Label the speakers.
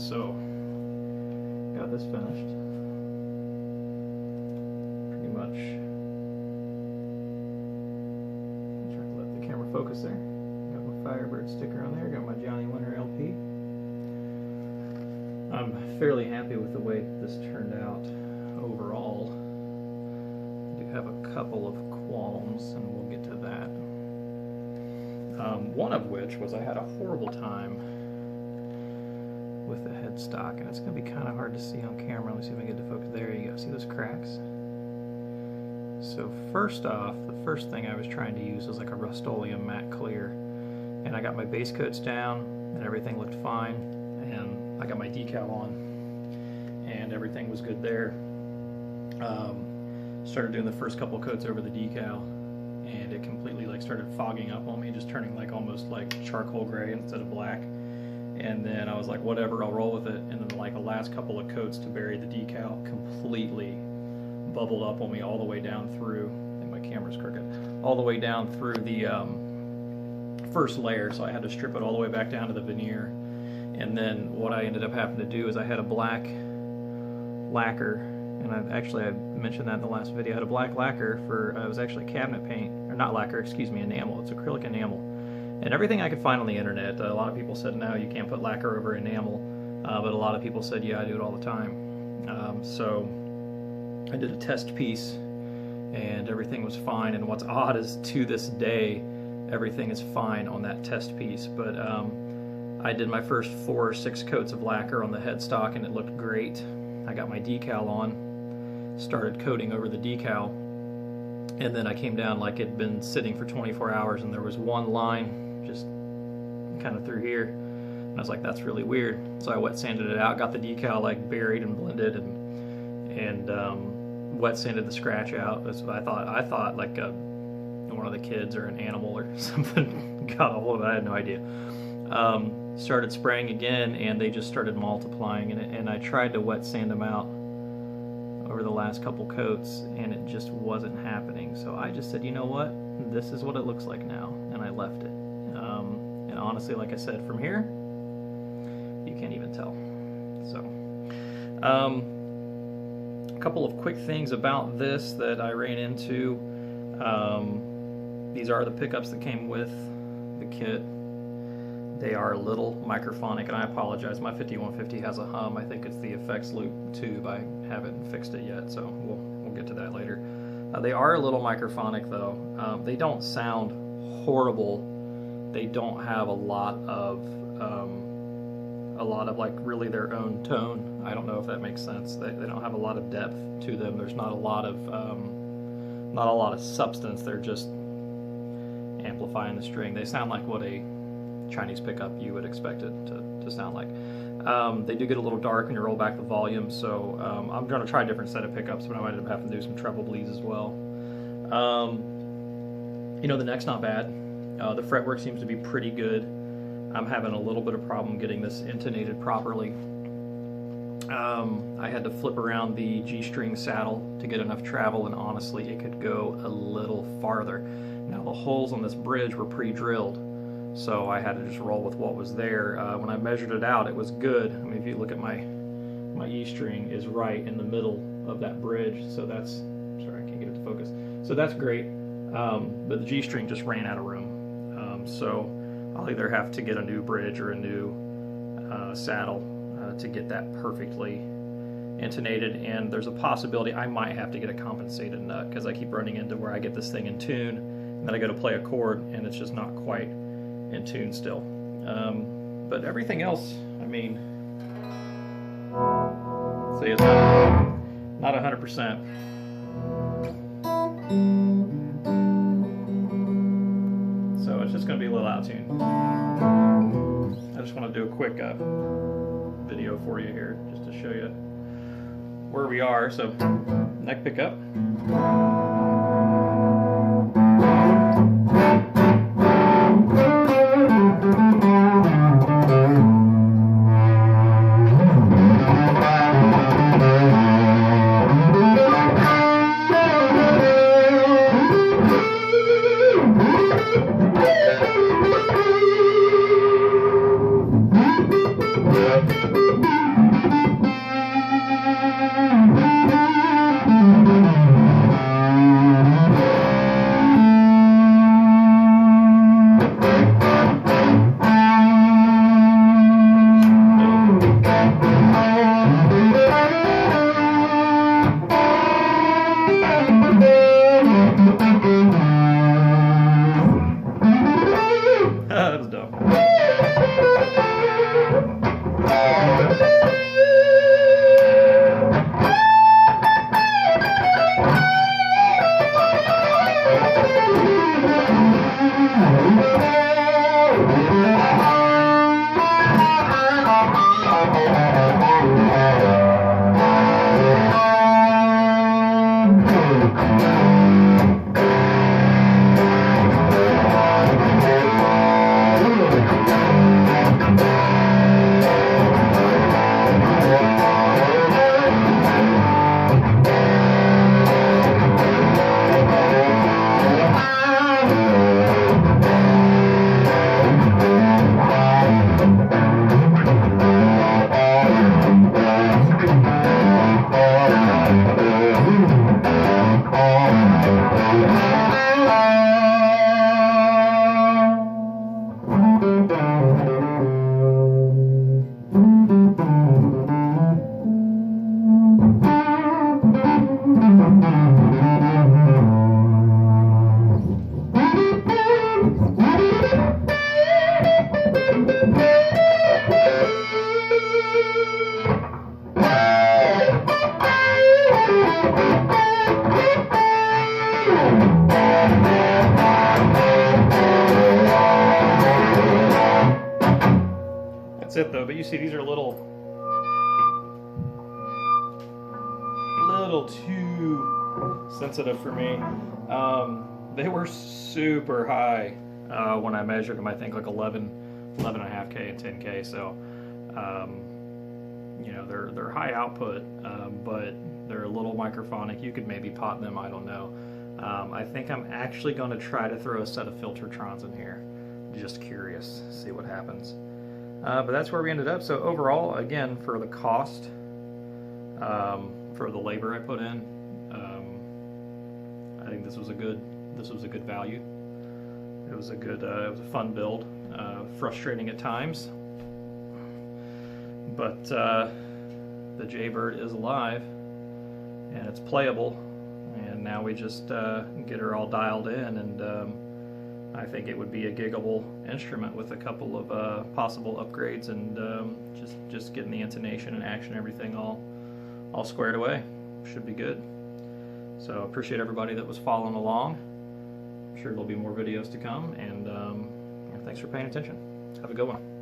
Speaker 1: so got this finished. Pretty much. I'm trying to let the camera focus there. Got my Firebird sticker on there. Got my Johnny Winter LP. I'm fairly happy with the way this turned out overall. I do have a couple of qualms, and we'll get to that. One of which was I had a horrible time with the headstock, and it's going to be kind of hard to see on camera. Let me see if I can get to focus. There you go. See those cracks? So first off, the first thing I was trying to use was like a Rust-Oleum matte clear, and I got my base coats down, and everything looked fine, and I got my decal on, and everything was good there. Started doing the first couple coats over the decal, and it completely like started fogging up on me, just turning like almost like charcoal gray instead of black. And then I was like, whatever, I'll roll with it. And then like the last couple of coats to bury the decal completely bubbled up on me all the way down through. I think my camera's crooked. All the way down through the first layer, so I had to strip it all the way back down to the veneer. And then what I ended up having to do is I had a black lacquer, and I mentioned that in the last video. I had a black lacquer for, it was actually cabinet paint, or not lacquer, excuse me, enamel. It's acrylic enamel. And everything I could find on the internet, a lot of people said no, you can't put lacquer over enamel, but a lot of people said yeah, I do it all the time. So I did a test piece, and everything was fine. And what's odd is to this day, everything is fine on that test piece. But I did my first 4 or 6 coats of lacquer on the headstock, and it looked great. I got my decal on, started coating over the decal, and then I came down like it'd been sitting for 24 hours, and there was one line just kind of through here, and I was like, that's really weird. So I wet sanded it out, got the decal like buried and blended, and wet sanded the scratch out. I thought like one of the kids or an animal or something got a hold of it. I had no idea. Started spraying again, and they just started multiplying, and I tried to wet sand them out over the last couple coats, and it just wasn't happening. So I just said, you know what, this is what it looks like now, and I left it. And honestly, like I said, from here you can't even tell. So a couple of quick things about this that I ran into. These are the pickups that came with the kit. They are a little microphonic, and I apologize, my 5150 has a hum. I think it's the effects loop tube. I haven't fixed it yet, so we'll get to that later. They are a little microphonic though. They don't sound horrible. They don't have a lot of like really their own tone. I don't know if that makes sense. They don't have a lot of depth to them. There's not a lot of substance. They're just amplifying the string. They sound like what a Chinese pickup you would expect it to sound like. They do get a little dark when you roll back the volume, so I'm going to try a different set of pickups, but I might end up having to do some treble bleeds as well. You know, the neck's not bad. The fretwork seems to be pretty good. I'm having a little bit of problem getting this intonated properly. I had to flip around the G-string saddle to get enough travel, and honestly it could go a little farther. Now the holes on this bridge were pre-drilled, so I had to just roll with what was there. When I measured it out, it was good. I mean, if you look at my E-string is right in the middle of that bridge, so that's, sorry, I can't get it to focus. So that's great, but the G-string just ran out of room. So I'll either have to get a new bridge or a new saddle to get that perfectly intonated, and there's a possibility I might have to get a compensated nut, because I keep running into where I get this thing in tune, and then I go to play a chord, and it's just not quite in tune still. But everything else, I mean, see, it's not 100%. So it's just going to be a little out of tune. I just want to do a quick video for you here, just to show you where we are. So neck pickup. you see these are a little too sensitive for me. They were super high when I measured them. I think like 11.5K and 10K. So, you know, they're high output, but they're a little microphonic. You could maybe pot them. I don't know. I think I'm actually going to try to throw a set of Filtertrons in here. Just curious, see what happens. But that's where we ended up. So overall, again, for the cost, for the labor I put in, I think this was a good value. It was a good, it was a fun build. Frustrating at times, but the Jaybird is alive and it's playable. And now we just get her all dialed in, and I think it would be a giggable instrument with a couple of possible upgrades, and just getting the intonation and action, everything all squared away. Should be good. So appreciate everybody that was following along. I'm sure there'll be more videos to come, and thanks for paying attention. Have a good one.